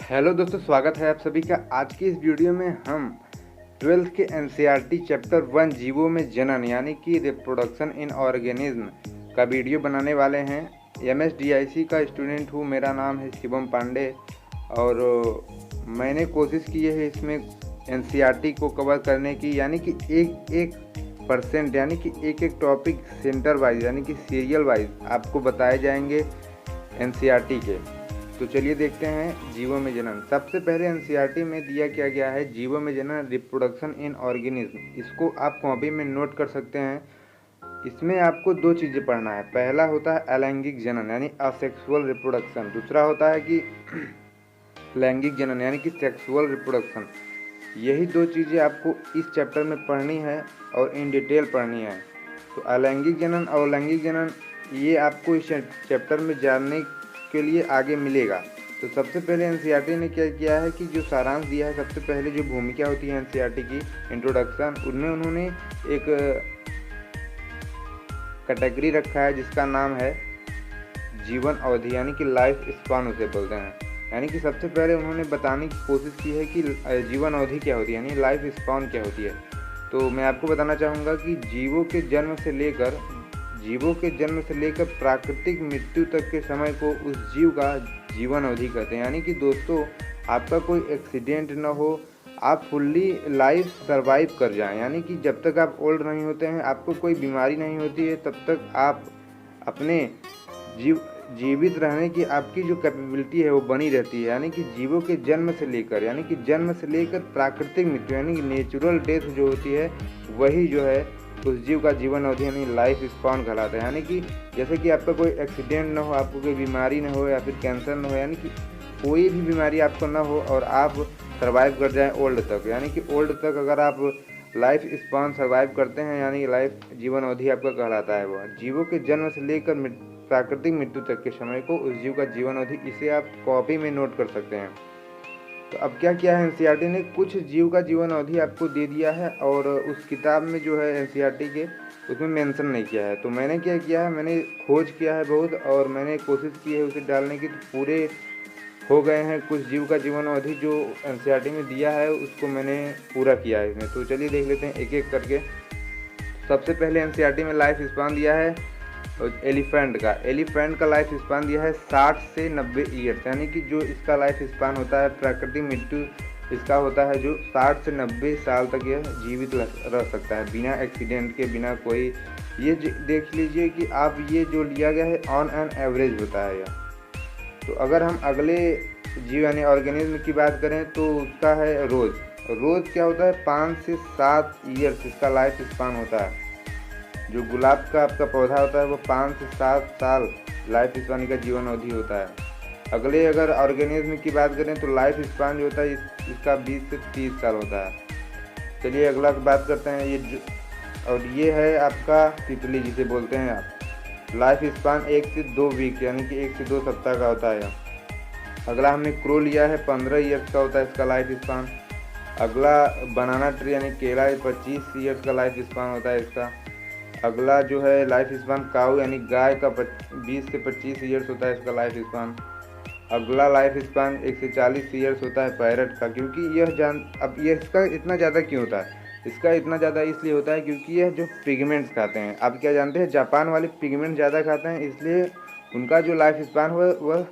Hello दोस्तों, स्वागत है आप सभी का। आज की इस वीडियो में हम 12th के एनसीईआरटी चैप्टर 1 जीवों में जनन यानी कि रिप्रोडक्शन इन ऑर्गेनिज्म का वीडियो बनाने वाले हैं। एमएसडीआईसी का स्टूडेंट हूँ, मेरा नाम है शिवम पांडे और मैंने कोशिश की है इसमें एनसीईआरटी को कवर करने की, यानी कि एक एक परसेंट यानी कि एक एक टॉपिक सेंटर वाइज यानी कि सीरियल वाइज आपको बताए जाएंगे एनसीईआरटी के। तो चलिए देखते हैं जीवों में जनन। सबसे पहले एनसीईआरटी में दिया क्या गया है, जीवों में जनन रिप्रोडक्शन इन ऑर्गेनिज्म। इसको आप कॉपी में नोट कर सकते हैं। इसमें आपको दो चीज़ें पढ़ना है। पहला होता है अलैंगिक जनन यानी असेक्सुअल रिप्रोडक्शन, दूसरा होता है कि लैंगिक जनन यानी कि सेक्सुअल रिप्रोडक्शन। यही दो चीज़ें आपको इस चैप्टर में पढ़नी है और इन डिटेल पढ़नी है। तो अलैंगिक जनन और लैंगिक जनन ये आपको इस चैप्टर में जानने के लिए आगे मिलेगा। तो सबसे पहले एनसीईआरटी ने क्या किया है कि जो सारांश दिया है, सबसे पहले जो भूमिका होती है एनसीईआरटी की इंट्रोडक्शन, उनमें उन्होंने एक कैटेगरी रखा है जिसका नाम है जीवन अवधि यानी कि लाइफ स्पान उसे बोलते हैं। यानी कि सबसे पहले उन्होंने बताने की कोशिश की है कि जीवन अवधि क्या होती है यानी लाइफ स्पान क्या होती है। तो मैं आपको बताना चाहूँगा कि जीवों के जन्म से लेकर प्राकृतिक मृत्यु तक के समय को उस जीव का जीवन अवधि कहते हैं। यानी कि दोस्तों, आपका कोई एक्सीडेंट ना हो, आप फुल्ली लाइफ सरवाइव कर जाएं, यानी कि जब तक आप ओल्ड नहीं होते हैं, आपको कोई बीमारी नहीं होती है, तब तक आप अपने जीवित रहने की आपकी जो कैपेबिलिटी है वो बनी रहती है। यानी कि जीवों के जन्म से लेकर प्राकृतिक मृत्यु यानी कि नेचुरल डेथ जो होती है, वही जो है उस जीव का जीवन अवधि यानी लाइफ स्पान कहलाता है। यानी कि जैसे कि आपका कोई एक्सीडेंट ना हो, आपको कोई बीमारी ना हो या फिर कैंसर ना हो, यानी कि कोई भी बीमारी आपको ना हो और आप सर्वाइव कर जाएं ओल्ड तक। यानी कि ओल्ड तक अगर आप लाइफ स्पान सर्वाइव करते हैं यानी लाइफ जीवन अवधि आपका कहलाता है। वह जीवों के जन्म से लेकर प्राकृतिक मृत्यु तक के समय को उस जीव का जीवन अवधि, इसे आप कॉपी में नोट कर सकते हैं। तो अब क्या किया है एनसीईआरटी ने, कुछ जीव का जीवन अवधि आपको दे दिया है और उस किताब में जो है एनसीईआरटी के, उसमें मेंशन नहीं किया है। तो मैंने क्या किया है, मैंने खोज किया है बहुत और मैंने कोशिश की है उसे डालने की। तो पूरे हो गए हैं कुछ जीव का जीवन अवधि जो एनसीईआरटी में दिया है, उसको मैंने पूरा किया है इसमें। तो चलिए देख लेते हैं एक एक करके। सबसे पहले एनसीईआरटी में लाइफ स्पान दिया है एलिफेंट का लाइफ स्पान दिया है 60 से 90 ईयर्स। यानी कि जो इसका लाइफ स्पान होता है, प्राकृतिक मृत्यु इसका होता है जो 60 से 90 साल तक यह जीवित रह सकता है बिना एक्सीडेंट के, बिना कोई। ये देख लीजिए कि आप ये जो लिया गया है ऑन एन एवरेज होता है यह। तो अगर हम अगले जीव यानी ऑर्गेनिज्म की बात करें तो उसका है रोज़ क्या होता है, 5 से 7 ईयर्स इसका लाइफ स्पान होता है। जो गुलाब का आपका पौधा होता है वो 5 से 7 साल लाइफ स्पान का जीवन अवधि होता है। अगले अगर ऑर्गेनिज्म की बात करें तो लाइफ स्पान जो होता है इसका 20 से 30 साल होता है। चलिए अगला बात करते हैं और ये है आपका तितली जिसे बोलते हैं आप। लाइफ स्पान 1 से 2 वीक यानी कि 1 से 2 सप्ताह का होता है। अगला हमने क्रो लिया है, 15 ईयर्स का होता है इसका लाइफ स्पान। अगला बनाना ट्री यानी केला 25 ईयर्स का लाइफ स्पान होता है इसका। अगला जो है लाइफ स्पान काऊ यानी गाय का 20 से 25 ईयर्स होता है इसका लाइफ स्पान। अगला लाइफ स्पान 1 से 40 ईयर्स होता है पैरट का। क्योंकि अब यह इसका इतना ज़्यादा क्यों होता है, इसका इतना ज़्यादा इसलिए होता है क्योंकि यह जो पिगमेंट्स खाते हैं, आप क्या जानते हैं, जापान वाले पिगमेंट ज़्यादा खाते हैं, इसलिए उनका जो लाइफ स्पान वह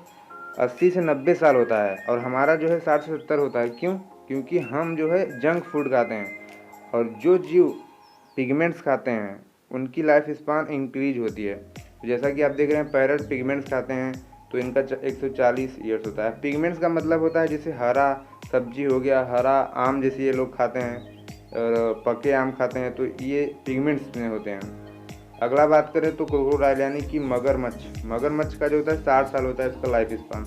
80 से 90 साल होता है और हमारा जो है 60 से 70 होता है। क्यों? क्योंकि हम जो है जंक फूड खाते हैं और जो जीव पिगमेंट्स खाते हैं उनकी लाइफ स्पान इंक्रीज होती है। तो जैसा कि आप देख रहे हैं पैरट पिगमेंट्स खाते हैं तो इनका 140 ईयर्स होता है। पिगमेंट्स का मतलब होता है जैसे हरा सब्जी हो गया, हरा आम जैसे ये लोग खाते हैं और पके आम खाते हैं, तो ये पिगमेंट्स में होते हैं। अगला बात करें तो क्रोकोडाइल यानी कि मगरमच्छ का जो होता है 60 साल होता है इसका लाइफ स्पान।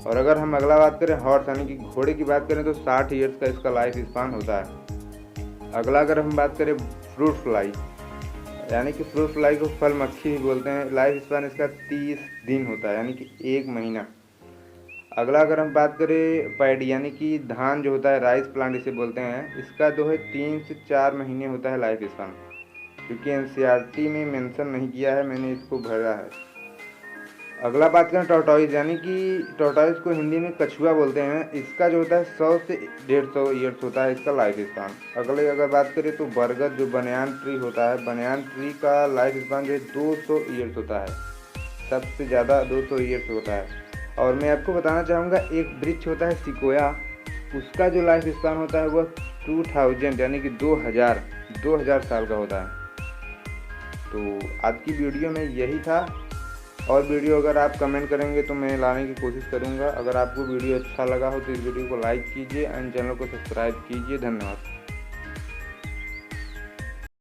और अगर हम अगला बात करें हॉर्स यानी कि घोड़े की बात करें तो 60 ईयर्स का इसका लाइफ स्पान होता है। अगला अगर हम बात करें फ्रूट फ्लाई यानी कि फ्रूट फ्लाई को फल मक्खी भी बोलते हैं, लाइफ स्पान इसका 30 दिन होता है यानी कि 1 महीना। अगला अगर हम बात करें पैडी यानी कि धान जो होता है, राइस प्लांट इसे बोलते हैं, इसका जो है 3 से 4 महीने होता है लाइफ स्पान। क्योंकि एनसीईआरटी में मेंशन नहीं किया है, मैंने इसको भरा है। अगला बात करें टॉर्टोइज, यानी कि टॉर्टोइज को हिंदी में कछुआ बोलते हैं। इसका जो होता है 100 से 150 ईयर्स होता है इसका लाइफ स्पान। अगले अगर बात करें तो बरगद जो बनियान ट्री होता है, बनियान ट्री का लाइफ स्पान जो है 200 ईयर्स होता है, सबसे ज़्यादा 200 ईयर्स होता है। और मैं आपको बताना चाहूँगा एक वृक्ष होता है सिकोया, उसका जो लाइफ स्पान होता है वह 2000 यानी कि 2000 साल का होता है। तो आज की वीडियो में यही था, और वीडियो अगर आप कमेंट करेंगे तो मैं लाने की कोशिश करूँगा। अगर आपको वीडियो अच्छा लगा हो तो इस वीडियो को लाइक कीजिए एंड चैनल को सब्सक्राइब कीजिए। धन्यवाद।